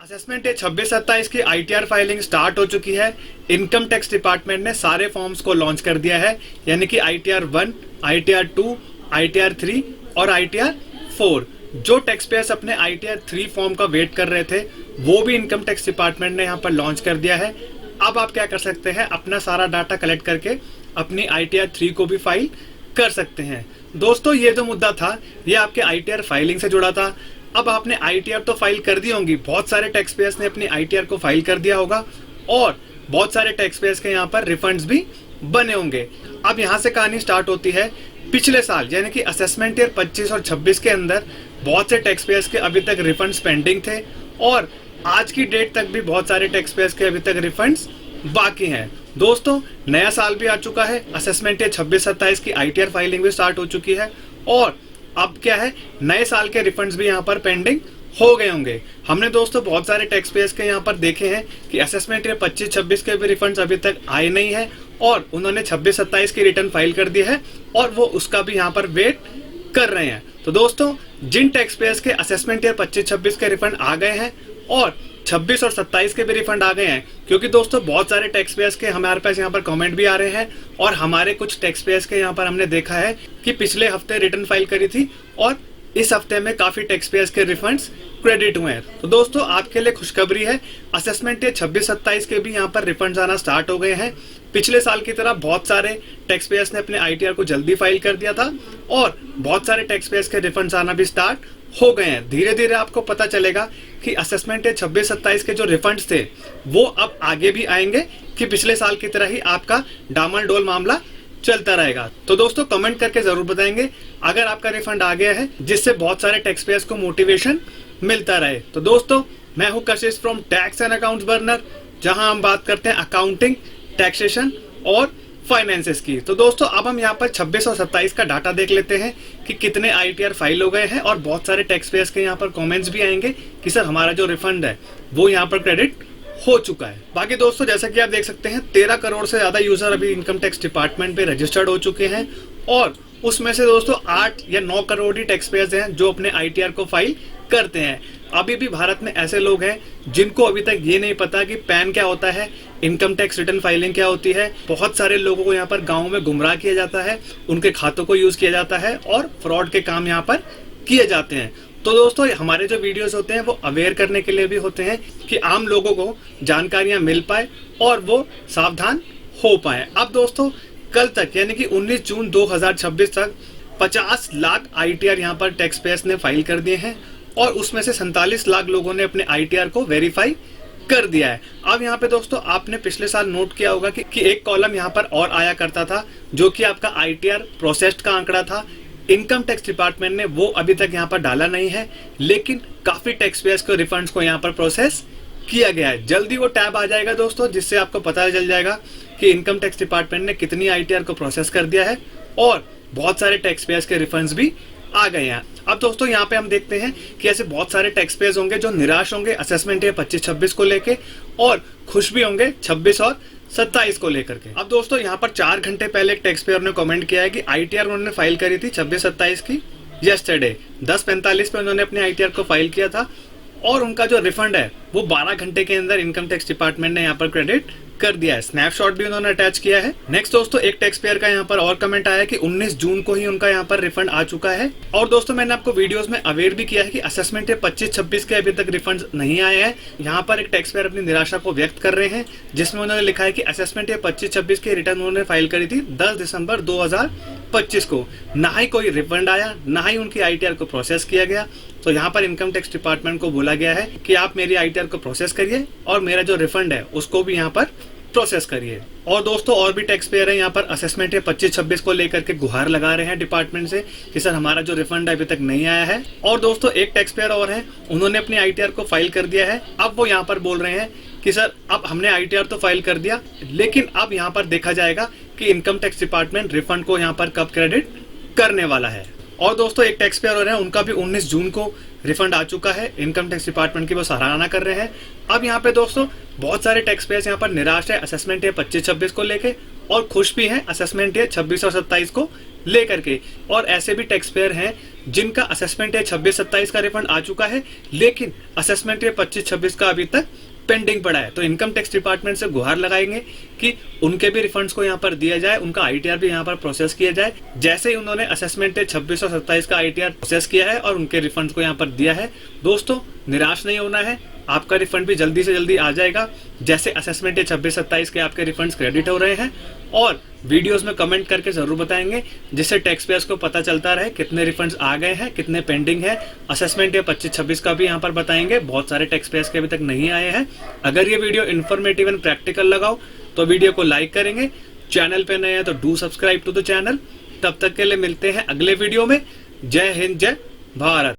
Assessment ये 26-27 की ITR filing start हो चुकी है। इनकम टैक्स डिपार्टमेंट ने सारे फॉर्म्स को लॉन्च कर दिया है, यानी कि आईटीआर 1, आईटीआर 2, आईटीआर 3 और आईटीआर 4। जो टैक्स पेयर्स अपने आईटीआर 3 फॉर्म का वेट कर रहे थे वो भी इनकम टैक्स डिपार्टमेंट ने यहाँ पर लॉन्च कर दिया है। अब आप क्या कर सकते हैं, अपना सारा डाटा कलेक्ट करके अपनी आईटीआर 3 को भी फाइल कर सकते हैं। दोस्तों, ये जो मुद्दा था ये आपके आईटीआर फाइलिंग से जुड़ा था। अब आपने आईटीआर तो फाइल कर दी होंगी, बहुत सारे टैक्स पेयर्स ने अपनी आईटीआर को फाइल कर दिया होगा और बहुत सारे टैक्स पेयर्स के यहाँ पर रिफंड्स भी बने होंगे। अब यहाँ से कहानी स्टार्ट होती है। पिछले साल यानी कि असेसमेंट ईयर 25 और 26 के अंदर बहुत से टैक्स पेयर्स के अभी तक रिफंड्स पेंडिंग थे और आज की डेट तक भी बहुत सारे टैक्स पेयर्स के अभी तक रिफंड्स बाकी हैं। दोस्तों, नया साल भी आ चुका है, असेसमेंट ईयर 26-27 की आईटीआर फाइलिंग भी स्टार्ट हो चुकी है और अब क्या है, नए साल के रिफंड्स भी यहाँ पर पेंडिंग हो गए होंगे। हमने दोस्तों बहुत सारे टैक्स पेयर्स के यहाँ पर देखे हैं कि असेसमेंट ईयर 25-26 के भी रिफंड्स अभी तक आए नहीं है और उन्होंने 26-27 की रिटर्न फाइल कर दी है और वो उसका भी यहाँ पर वेट कर रहे हैं। तो दोस्तों, जिन टैक्स पेयर्स के असेसमेंट ईयर 25-26 के रिफंड आ गए हैं और 26 और 27 के भी रिफंड आ गए हैं, क्योंकि दोस्तों बहुत सारे टैक्स पेयर्स के हमारे पास यहाँ पर कमेंट भी आ रहे हैं और हमारे कुछ टैक्स पेयर्स के यहाँ पर हमने देखा है कि पिछले हफ्ते रिटर्न फाइल करी थी और इस हफ्ते में काफी टैक्स पेयर्स के रिफंड्स क्रेडिट हुए हैं। तो दोस्तों, आपके लिए खुशखबरी है, असेसमेंट ईयर 26-27 के भी यहाँ पर रिफंड्स आना स्टार्ट हो गए हैं। पिछले साल की तरह बहुत सारे टैक्स पेयर्स ने अपने आईटीआर को जल्दी फाइल कर दिया था और बहुत सारे टैक्स पेयर्स के रिफंड्स आना भी स्टार्ट हो गए हैं। धीरे धीरे आपको पता चलेगा कि असेसमेंट ईयर 26-27 के जो रिफंड्स थे वो अब आगे भी आएंगे कि पिछले साल की तरह ही आपका डामाडोल मामला चलता रहेगा। तो दोस्तों, कमेंट करके जरूर बताएंगे अगर आपका रिफंड आ गया है, जिससे बहुत सारे टैक्स पेयर्स को मोटिवेशन मिलता रहे। तो दोस्तों, मैं हूं कशिश from tax and accounts burner, जहां हम बात करते हैं अकाउंटिंग, टैक्सेशन और फाइनेंसेस की। तो दोस्तों, अब हम यहाँ पर 26 और 27 का डाटा देख लेते हैं कि कितने आईटीआर फाइल हो गए हैं और बहुत सारे टैक्स पेयर्स के यहाँ पर कमेंट्स भी आएंगे कि सर हमारा जो रिफंड है वो यहाँ पर क्रेडिट हो चुका है। बाकी दोस्तों, जैसा कि आप देख सकते हैं 13 करोड़ से ज्यादा यूजर अभी इनकम टैक्स डिपार्टमेंट पे रजिस्टर्ड हो चुके हैं और उसमें से दोस्तों 8 या 9 करोड़ ही टैक्स पेयर्स हैं जो अपने आईटीआर को फाइल करते हैं। अभी भी भारत में ऐसे लोग हैं जिनको अभी तक ये नहीं पता कि पैन क्या होता है, इनकम टैक्स रिटर्न फाइलिंग क्या होती है। बहुत सारे लोगों को यहाँ पर गाँव में गुमराह किया जाता है, उनके खातों को यूज किया जाता है और फ्रॉड के काम यहाँ पर किए जाते हैं। तो दोस्तों, हमारे जो वीडियोस होते हैं वो अवेयर करने के लिए भी होते हैं कि आम लोगों को जानकारियां मिल पाए और वो सावधान हो पाए। अब दोस्तों, कल तक यानी कि 19 जून 2026 तक 50 लाख आईटीआर यहाँ पर टैक्स पेयर्स ने फाइल कर दिए हैं और उसमें से 47 लाख लोगों ने अपने आईटीआर को वेरीफाई कर दिया है। अब यहाँ पे दोस्तों, आपने पिछले साल नोट किया होगा कि एक कॉलम यहाँ पर और आया करता था जो कि आपका आईटीआर प्रोसेस्ड का आंकड़ा था। इनकम टैक्स डिपार्टमेंट ने वो अभी तक यहाँ पर डाला नहीं है, लेकिन काफी टैक्स पेयर्स को रिफंड्स को यहाँ पर प्रोसेस किया गया है। जल्दी वो टैब आ जाएगा दोस्तों, जिससे आपको पता चल जाएगा कि इनकम टैक्स डिपार्टमेंट ने कितनी आईटीआर को प्रोसेस कर दिया है और बहुत सारे टैक्स पेयर्स के रिफंड्स भी आ गए हैं। अब दोस्तों, यहाँ पे हम देखते हैं कि ऐसे बहुत सारे टैक्स पेयर्स होंगे जो निराश होंगे असेसमेंट ईयर 25-26 को लेके और खुश भी होंगे 26 और 27 को लेकर के। अब दोस्तों, यहाँ पर 4 घंटे पहले एक टैक्स पेयर ने कमेंट किया है कि आईटीआर उन्होंने फाइल करी थी 26-27 की यस्टरडे 10:45 पे उन्होंने अपने आईटीआर को फाइल किया था और उनका जो रिफंड है वो 12 घंटे के अंदर इनकम टैक्स डिपार्टमेंट ने यहाँ पर क्रेडिट कर दिया है। स्नैपशॉट भी उन्होंने अटैच किया है। नेक्स्ट दोस्तों, एक टैक्स पेयर का यहाँ पर और कमेंट आया कि 19 जून को ही उनका यहाँ पर रिफंड आ चुका है। और दोस्तों, मैंने आपको वीडियोस में अवेयर भी किया है कि असेसमेंट ईयर 25-26 के अभी तक रिफंड नहीं आए हैं। यहाँ पर एक टैक्स पेयर अपनी निराशा को व्यक्त कर रहे हैं, जिसमें उन्होंने लिखा है कि असेसमेंट ईयर 25-26 की रिटर्न उन्होंने फाइल करी थी 10 दिसंबर 2025 को, ना ही कोई रिफंड आया, ना ही उनकी आईटीआर को प्रोसेस किया गया। तो यहाँ पर इनकम टैक्स डिपार्टमेंट को बोला गया है कि आप मेरी आईटीआर को प्रोसेस करिए और मेरा जो रिफंड है उसको भी यहाँ पर प्रोसेस करिए। और दोस्तों, और भी टैक्स पेयर है यहाँ पर असेसमेंट ईयर 25-26 को लेकर के गुहार लगा रहे हैं डिपार्टमेंट से कि सर हमारा जो रिफंड अभी तक नहीं आया है। और दोस्तों, एक टैक्स पेयर और है, उन्होंने अपनी आईटीआर को फाइल कर दिया है। अब वो यहाँ पर बोल रहे हैं कि सर अब हमने आईटीआर तो फाइल कर दिया, लेकिन अब यहाँ पर देखा जाएगा कि इनकम टैक्स डिपार्टमेंट रिफंड को यहाँ पर कब क्रेडिट करने वाला है। और दोस्तों, एक टैक्स पेयर और है, उनका भी 19 जून को रिफंड आ चुका है। इनकम टैक्स डिपार्टमेंट की वो सराहना कर रहे हैं। अब यहाँ पे दोस्तों, बहुत सारे टैक्स पेयर्स यहाँ पर निराश है असेसमेंट ईयर 25-26 को लेके और खुश भी हैं असेसमेंट ईयर 26 और 27 को लेकर के। और ऐसे भी टैक्स पेयर हैं जिनका असेसमेंट ईयर 26-27 का रिफंड आ चुका है, लेकिन असेसमेंट ईयर 25-26 का अभी तक पेंडिंग पड़ा है। तो इनकम टैक्स डिपार्टमेंट से गुहार लगाएंगे कि उनके भी रिफंड्स को यहाँ पर दिया जाए, उनका आईटीआर भी यहाँ पर प्रोसेस किया जाए। जैसे ही उन्होंने असेसमेंट 26 और 27 का आईटीआर प्रोसेस किया है और उनके रिफंड्स को यहाँ पर दिया है, दोस्तों निराश नहीं होना है, आपका रिफंड भी जल्दी से जल्दी आ जाएगा। जैसे असेसमेंट 26-27 के आपके रिफंड्स क्रेडिट हो रहे हैं, और वीडियोस में कमेंट करके जरूर बताएंगे, जिससे टैक्स पेयर्स को पता चलता रहे कितने रिफंड्स आ गए हैं, कितने पेंडिंग है। असेसमेंट या 25-26 का भी यहाँ पर बताएंगे, बहुत सारे टैक्स पेयर्स के अभी तक नहीं आए हैं। अगर ये वीडियो इन्फॉर्मेटिव एंड प्रैक्टिकल लगाओ तो वीडियो को लाइक करेंगे, चैनल पे नए हैं तो do subscribe to the channel. तब तक के लिए मिलते हैं अगले वीडियो में। जय हिंद, जय भारत।